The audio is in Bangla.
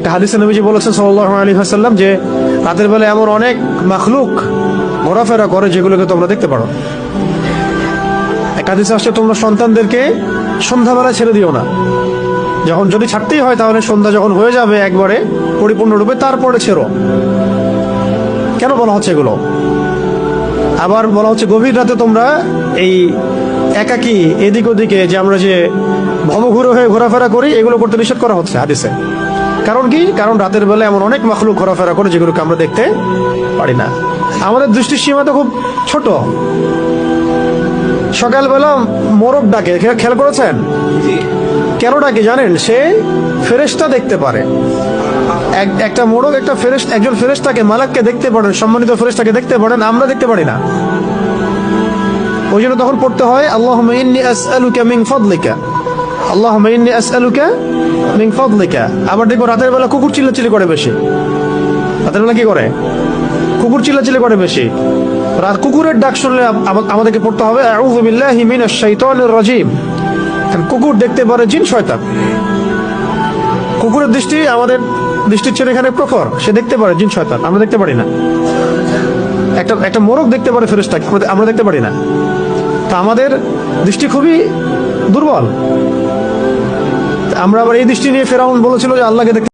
একটা হাদিসে নবীজি বলেছেন সাল্লাল্লাহু আলাইহি ওয়াসাল্লাম যে রাতের বেলা এমন অনেক মাখলুক ঘোরাফেরা করে যেগুলোকে তোমরা দেখতে পারো। একটা হাদিসে আসছে তোমরা সন্তানদেরকে সন্ধ্যাবেলা ছেড়ে দিও না, যখন যদি ছাড়তেই হয় তাহলে সন্ধ্যা যখন হয়ে যাবে একবারে পরিপূর্ণরূপে তারপরে ছেড়ো। কেন বলা হচ্ছে এগুলো? আবার বলা হচ্ছে গভীর রাতে তোমরা এই একাকী এদিক ওদিকে যে আমরা যে ভবঘুরে হয়ে ঘোরাফেরা করি এগুলো করতে নিষেধ করা হচ্ছে হাদিসে। কারণ কি? কারণ রাতের বেলা এমন অনেক মাখলুক ঘোরাফেরা করে যেগুলোকে আমরা দেখতে পারি না। আমাদের দৃষ্টির সীমা তো খুব ছোট। সকালবেলা মোরগ ডাকে, খেয়াল করেছেন? কেন ডাকে জানেন? সে ফেরেশতা দেখতে পারে। একটা মোরগ একটা একজন ফেরেশতাকে, মালাককে দেখতে পারেন, সম্মানিত ফেরেশতাকে দেখতে পারেন, আমরা দেখতে পারি না। ওই জন্য তখন পড়তে হয় আল্লাহুম্মা ইন্নী আসআলুকা মিন ফাদলিকা, আল্লাহুম্মা ইন্নী আসআলুকা মিন ফাদলিকা। আবার দেখো রাতের বেলা কুকুর চিল্লাচিল্লি করে বেশি। রাতের বেলা কি করে? কুকুর চিল্লাচিল্লি করে বেশি। কুকুরের ডাক শুনলে আমাদেরকে পড়তে হবে আউযু বিল্লাহি মিনাশ শাইতানির রাজিম। কুকুর দেখতে পারে জিন শয়তান। কুকুরের দৃষ্টি আমাদের দৃষ্টির চেয়ে এখানে প্রখর, সে দেখতে পারে জিন শয়তান, আমরা দেখতে পারি না। একটা মোরগ দেখতে পারে ফেরেশতাকে, আমরা দেখতে পারি না। তা আমাদের দৃষ্টি খুবই দুর্বল। আমরা আবার এই দৃষ্টি নিয়ে ফেরাউন বলেছিল যে আল্লাহকে দেখতে